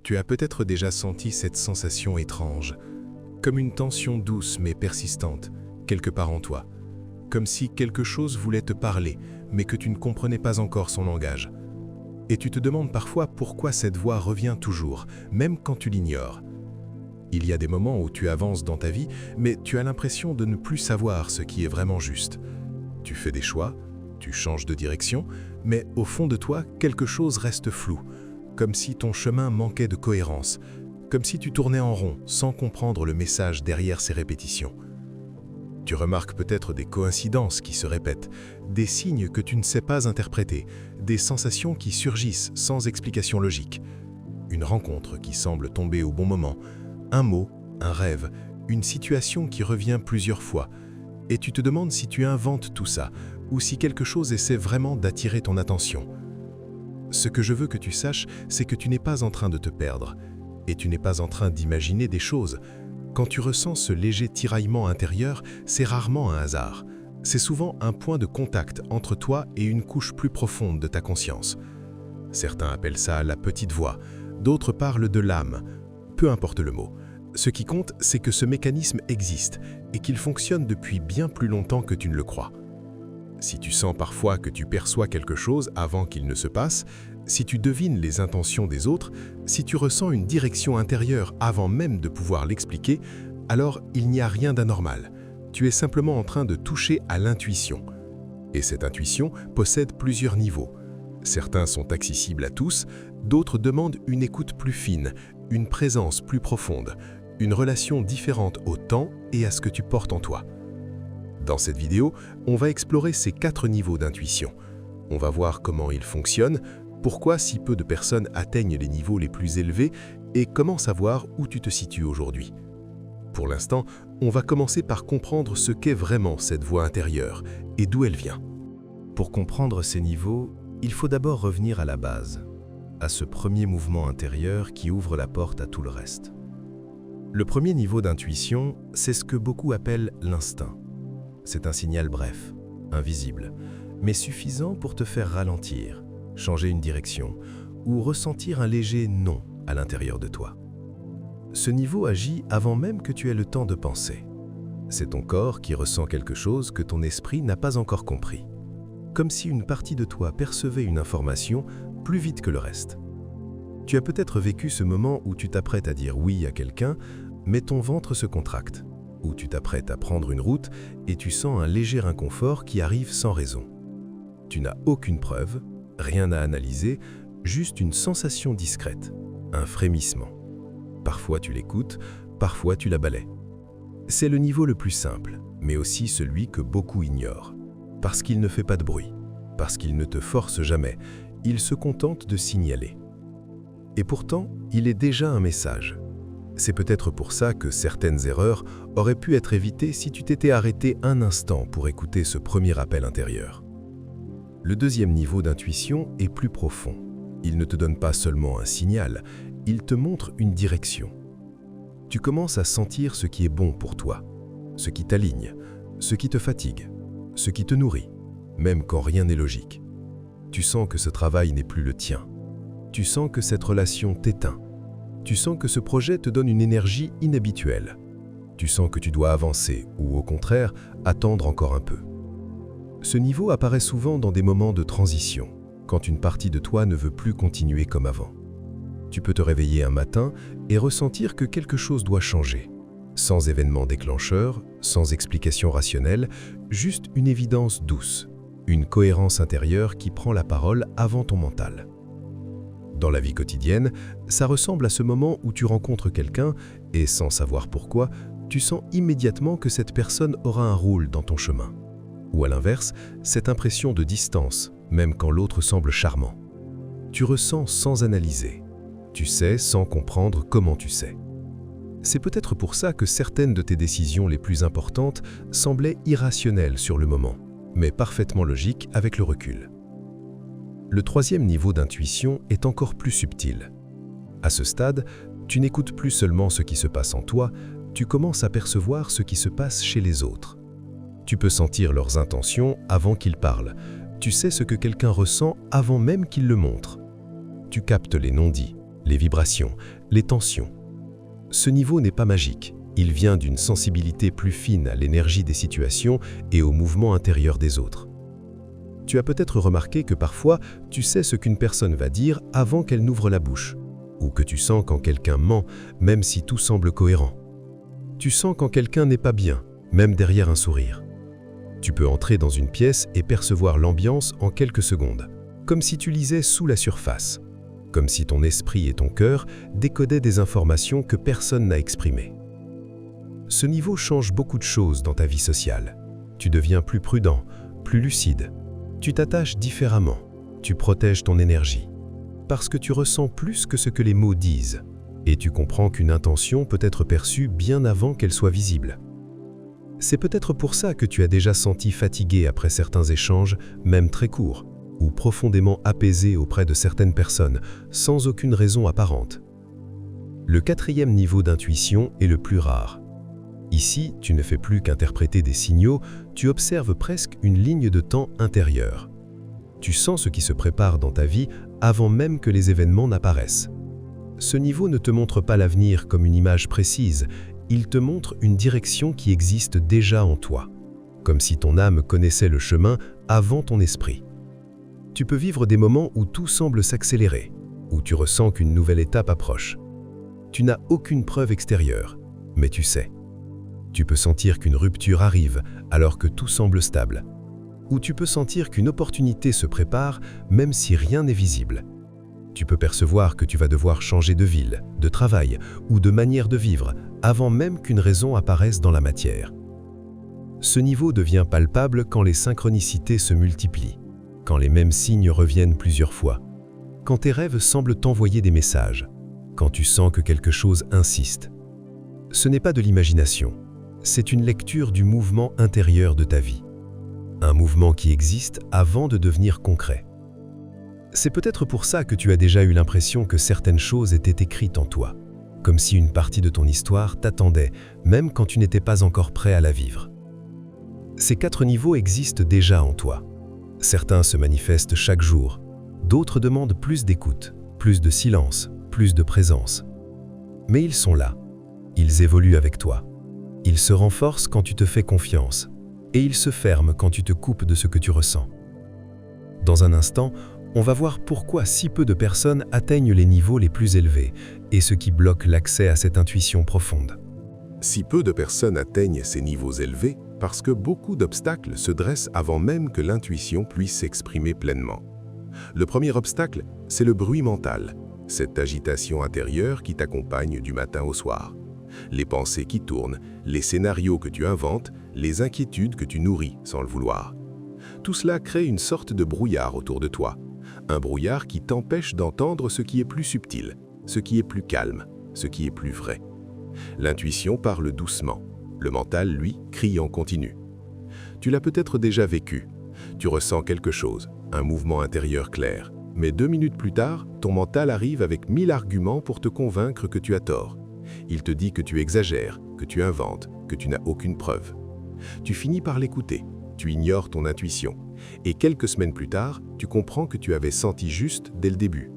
Tu as peut-être déjà senti cette sensation étrange, comme une tension douce mais persistante, quelque part en toi. Comme si quelque chose voulait te parler, mais que tu ne comprenais pas encore son langage. Et tu te demandes parfois pourquoi cette voix revient toujours, même quand tu l'ignores. Il y a des moments où tu avances dans ta vie, mais tu as l'impression de ne plus savoir ce qui est vraiment juste. Tu fais des choix, tu changes de direction, mais au fond de toi, quelque chose reste flou, comme si ton chemin manquait de cohérence, comme si tu tournais en rond sans comprendre le message derrière ces répétitions. Tu remarques peut-être des coïncidences qui se répètent, des signes que tu ne sais pas interpréter, des sensations qui surgissent sans explication logique. Une rencontre qui semble tomber au bon moment, un mot, un rêve, une situation qui revient plusieurs fois. Et tu te demandes si tu inventes tout ça, ou si quelque chose essaie vraiment d'attirer ton attention. Ce que je veux que tu saches, c'est que tu n'es pas en train de te perdre, et tu n'es pas en train d'imaginer des choses. Quand tu ressens ce léger tiraillement intérieur, c'est rarement un hasard. C'est souvent un point de contact entre toi et une couche plus profonde de ta conscience. Certains appellent ça la petite voix, d'autres parlent de l'âme. Peu importe le mot. Ce qui compte, c'est que ce mécanisme existe et qu'il fonctionne depuis bien plus longtemps que tu ne le crois. Si tu sens parfois que tu perçois quelque chose avant qu'il ne se passe, si tu devines les intentions des autres, si tu ressens une direction intérieure avant même de pouvoir l'expliquer, alors il n'y a rien d'anormal. Tu es simplement en train de toucher à l'intuition. Et cette intuition possède plusieurs niveaux. Certains sont accessibles à tous, d'autres demandent une écoute plus fine, une présence plus profonde, une relation différente au temps et à ce que tu portes en toi. Dans cette vidéo, on va explorer ces 4 niveaux d'intuition. On va voir comment ils fonctionnent, pourquoi si peu de personnes atteignent les niveaux les plus élevés et comment savoir où tu te situes aujourd'hui. Pour l'instant, on va commencer par comprendre ce qu'est vraiment cette voix intérieure et d'où elle vient. Pour comprendre ces niveaux, il faut d'abord revenir à la base, à ce premier mouvement intérieur qui ouvre la porte à tout le reste. Le premier niveau d'intuition, c'est ce que beaucoup appellent l'instinct. C'est un signal bref, invisible, mais suffisant pour te faire ralentir, changer une direction ou ressentir un léger non à l'intérieur de toi. Ce niveau agit avant même que tu aies le temps de penser. C'est ton corps qui ressent quelque chose que ton esprit n'a pas encore compris, comme si une partie de toi percevait une information plus vite que le reste. Tu as peut-être vécu ce moment où tu t'apprêtes à dire oui à quelqu'un, mais ton ventre se contracte, où tu t'apprêtes à prendre une route et tu sens un léger inconfort qui arrive sans raison. Tu n'as aucune preuve, rien à analyser, juste une sensation discrète, un frémissement. Parfois tu l'écoutes, parfois tu la balaies. C'est le niveau le plus simple, mais aussi celui que beaucoup ignorent. Parce qu'il ne fait pas de bruit, parce qu'il ne te force jamais, il se contente de signaler. Et pourtant, il est déjà un message. C'est peut-être pour ça que certaines erreurs auraient pu être évitées si tu t'étais arrêté un instant pour écouter ce premier appel intérieur. Le deuxième niveau d'intuition est plus profond. Il ne te donne pas seulement un signal, il te montre une direction. Tu commences à sentir ce qui est bon pour toi, ce qui t'aligne, ce qui te fatigue, ce qui te nourrit, même quand rien n'est logique. Tu sens que ce travail n'est plus le tien. Tu sens que cette relation t'éteint. Tu sens que ce projet te donne une énergie inhabituelle. Tu sens que tu dois avancer ou au contraire, attendre encore un peu. Ce niveau apparaît souvent dans des moments de transition, quand une partie de toi ne veut plus continuer comme avant. Tu peux te réveiller un matin et ressentir que quelque chose doit changer. Sans événement déclencheur, sans explication rationnelle, juste une évidence douce, une cohérence intérieure qui prend la parole avant ton mental. Dans la vie quotidienne, ça ressemble à ce moment où tu rencontres quelqu'un et, sans savoir pourquoi, tu sens immédiatement que cette personne aura un rôle dans ton chemin. Ou à l'inverse, cette impression de distance, même quand l'autre semble charmant. Tu ressens sans analyser. Tu sais sans comprendre comment tu sais. C'est peut-être pour ça que certaines de tes décisions les plus importantes semblaient irrationnelles sur le moment, mais parfaitement logiques avec le recul. Le troisième niveau d'intuition est encore plus subtil. À ce stade, tu n'écoutes plus seulement ce qui se passe en toi, tu commences à percevoir ce qui se passe chez les autres. Tu peux sentir leurs intentions avant qu'ils parlent. Tu sais ce que quelqu'un ressent avant même qu'il le montre. Tu captes les non-dits, les vibrations, les tensions. Ce niveau n'est pas magique, il vient d'une sensibilité plus fine à l'énergie des situations et au mouvement intérieur des autres. Tu as peut-être remarqué que parfois, tu sais ce qu'une personne va dire avant qu'elle n'ouvre la bouche, ou que tu sens quand quelqu'un ment, même si tout semble cohérent. Tu sens quand quelqu'un n'est pas bien, même derrière un sourire. Tu peux entrer dans une pièce et percevoir l'ambiance en quelques secondes, comme si tu lisais sous la surface, comme si ton esprit et ton cœur décodaient des informations que personne n'a exprimées. Ce niveau change beaucoup de choses dans ta vie sociale. Tu deviens plus prudent, plus lucide. Tu t'attaches différemment, tu protèges ton énergie, parce que tu ressens plus que ce que les mots disent, et tu comprends qu'une intention peut être perçue bien avant qu'elle soit visible. C'est peut-être pour ça que tu as déjà senti fatigué après certains échanges, même très courts, ou profondément apaisé auprès de certaines personnes, sans aucune raison apparente. Le 4e niveau d'intuition est le plus rare. Ici, tu ne fais plus qu'interpréter des signaux, tu observes presque une ligne de temps intérieure. Tu sens ce qui se prépare dans ta vie avant même que les événements n'apparaissent. Ce niveau ne te montre pas l'avenir comme une image précise, il te montre une direction qui existe déjà en toi, comme si ton âme connaissait le chemin avant ton esprit. Tu peux vivre des moments où tout semble s'accélérer, où tu ressens qu'une nouvelle étape approche. Tu n'as aucune preuve extérieure, mais tu sais. Tu peux sentir qu'une rupture arrive alors que tout semble stable. Ou tu peux sentir qu'une opportunité se prépare même si rien n'est visible. Tu peux percevoir que tu vas devoir changer de ville, de travail ou de manière de vivre avant même qu'une raison apparaisse dans la matière. Ce niveau devient palpable quand les synchronicités se multiplient, quand les mêmes signes reviennent plusieurs fois, quand tes rêves semblent t'envoyer des messages, quand tu sens que quelque chose insiste. Ce n'est pas de l'imagination. C'est une lecture du mouvement intérieur de ta vie. Un mouvement qui existe avant de devenir concret. C'est peut-être pour ça que tu as déjà eu l'impression que certaines choses étaient écrites en toi, comme si une partie de ton histoire t'attendait, même quand tu n'étais pas encore prêt à la vivre. Ces 4 niveaux existent déjà en toi. Certains se manifestent chaque jour, d'autres demandent plus d'écoute, plus de silence, plus de présence. Mais ils sont là, ils évoluent avec toi. Ils se renforcent quand tu te fais confiance, et ils se ferment quand tu te coupes de ce que tu ressens. Dans un instant, on va voir pourquoi si peu de personnes atteignent les niveaux les plus élevés et ce qui bloque l'accès à cette intuition profonde. Si peu de personnes atteignent ces niveaux élevés, parce que beaucoup d'obstacles se dressent avant même que l'intuition puisse s'exprimer pleinement. Le premier obstacle, c'est le bruit mental, cette agitation intérieure qui t'accompagne du matin au soir. Les pensées qui tournent, les scénarios que tu inventes, les inquiétudes que tu nourris sans le vouloir. Tout cela crée une sorte de brouillard autour de toi. Un brouillard qui t'empêche d'entendre ce qui est plus subtil, ce qui est plus calme, ce qui est plus vrai. L'intuition parle doucement. Le mental, lui, crie en continu. Tu l'as peut-être déjà vécu. Tu ressens quelque chose, un mouvement intérieur clair. Mais 2 minutes plus tard, ton mental arrive avec 1000 arguments pour te convaincre que tu as tort. Il te dit que tu exagères, que tu inventes, que tu n'as aucune preuve. Tu finis par l'écouter, tu ignores ton intuition. Et quelques semaines plus tard, tu comprends que tu avais senti juste dès le début.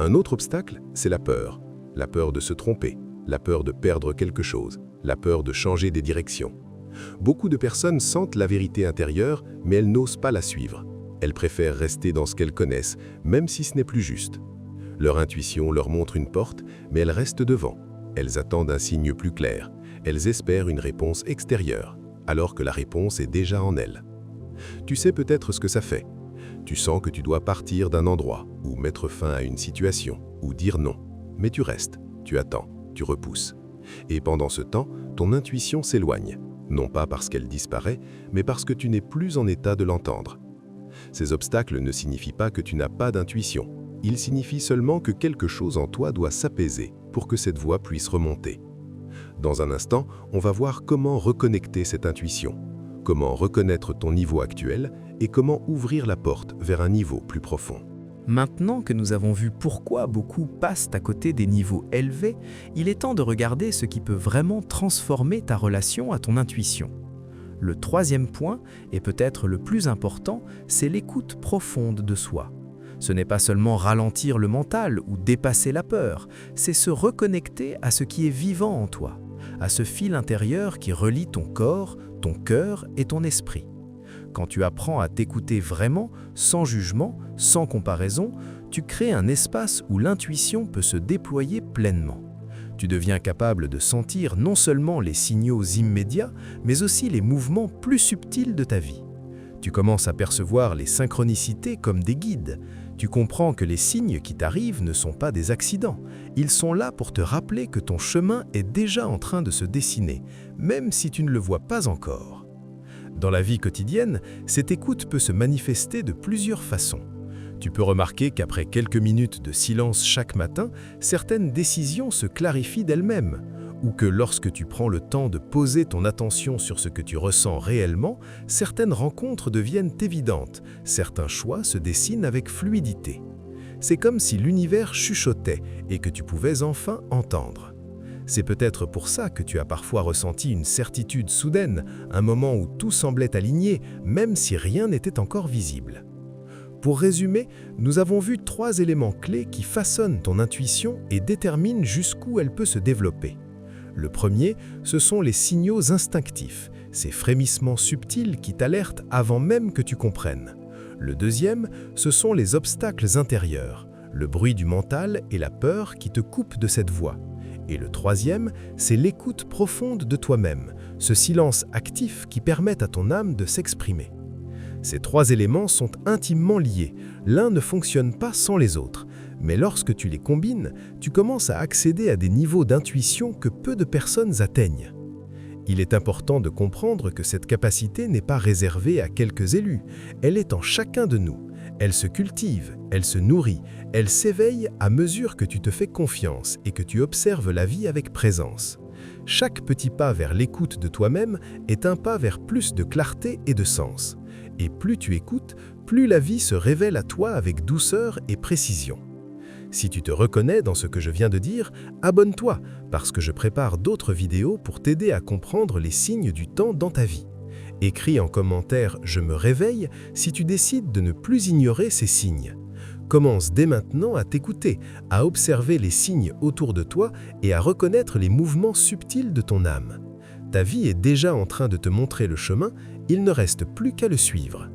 Un autre obstacle, c'est la peur. La peur de se tromper, la peur de perdre quelque chose, la peur de changer des directions. Beaucoup de personnes sentent la vérité intérieure, mais elles n'osent pas la suivre. Elles préfèrent rester dans ce qu'elles connaissent, même si ce n'est plus juste. Leur intuition leur montre une porte, mais elles restent devant. Elles attendent un signe plus clair. Elles espèrent une réponse extérieure, alors que la réponse est déjà en elles. Tu sais peut-être ce que ça fait. Tu sens que tu dois partir d'un endroit, ou mettre fin à une situation, ou dire non. Mais tu restes, tu attends, tu repousses. Et pendant ce temps, ton intuition s'éloigne. Non pas parce qu'elle disparaît, mais parce que tu n'es plus en état de l'entendre. Ces obstacles ne signifient pas que tu n'as pas d'intuition. Ils signifient seulement que quelque chose en toi doit s'apaiser pour que cette voix puisse remonter. Dans un instant, on va voir comment reconnecter cette intuition, comment reconnaître ton niveau actuel et comment ouvrir la porte vers un niveau plus profond. Maintenant que nous avons vu pourquoi beaucoup passent à côté des niveaux élevés, il est temps de regarder ce qui peut vraiment transformer ta relation à ton intuition. Le 3e point, et peut-être le plus important, c'est l'écoute profonde de soi. Ce n'est pas seulement ralentir le mental ou dépasser la peur, c'est se reconnecter à ce qui est vivant en toi, à ce fil intérieur qui relie ton corps, ton cœur et ton esprit. Quand tu apprends à t'écouter vraiment, sans jugement, sans comparaison, tu crées un espace où l'intuition peut se déployer pleinement. Tu deviens capable de sentir non seulement les signaux immédiats, mais aussi les mouvements plus subtils de ta vie. Tu commences à percevoir les synchronicités comme des guides. Tu comprends que les signes qui t'arrivent ne sont pas des accidents. Ils sont là pour te rappeler que ton chemin est déjà en train de se dessiner, même si tu ne le vois pas encore. Dans la vie quotidienne, cette écoute peut se manifester de plusieurs façons. Tu peux remarquer qu'après quelques minutes de silence chaque matin, certaines décisions se clarifient d'elles-mêmes, ou que lorsque tu prends le temps de poser ton attention sur ce que tu ressens réellement, certaines rencontres deviennent évidentes, certains choix se dessinent avec fluidité. C'est comme si l'univers chuchotait et que tu pouvais enfin entendre. C'est peut-être pour ça que tu as parfois ressenti une certitude soudaine, un moment où tout semblait aligné, même si rien n'était encore visible. Pour résumer, nous avons vu 3 éléments clés qui façonnent ton intuition et déterminent jusqu'où elle peut se développer. Le premier, ce sont les signaux instinctifs, ces frémissements subtils qui t'alertent avant même que tu comprennes. Le deuxième, ce sont les obstacles intérieurs, le bruit du mental et la peur qui te coupent de cette voie. Et le troisième, c'est l'écoute profonde de toi-même, ce silence actif qui permet à ton âme de s'exprimer. Ces 3 éléments sont intimement liés, l'un ne fonctionne pas sans les autres, mais lorsque tu les combines, tu commences à accéder à des niveaux d'intuition que peu de personnes atteignent. Il est important de comprendre que cette capacité n'est pas réservée à quelques élus, elle est en chacun de nous. Elle se cultive, elle se nourrit, elle s'éveille à mesure que tu te fais confiance et que tu observes la vie avec présence. Chaque petit pas vers l'écoute de toi-même est un pas vers plus de clarté et de sens. Et plus tu écoutes, plus la vie se révèle à toi avec douceur et précision. Si tu te reconnais dans ce que je viens de dire, abonne-toi, parce que je prépare d'autres vidéos pour t'aider à comprendre les signes du temps dans ta vie. Écris en commentaire « Je me réveille » si tu décides de ne plus ignorer ces signes. Commence dès maintenant à t'écouter, à observer les signes autour de toi et à reconnaître les mouvements subtils de ton âme. Ta vie est déjà en train de te montrer le chemin, il ne reste plus qu'à le suivre.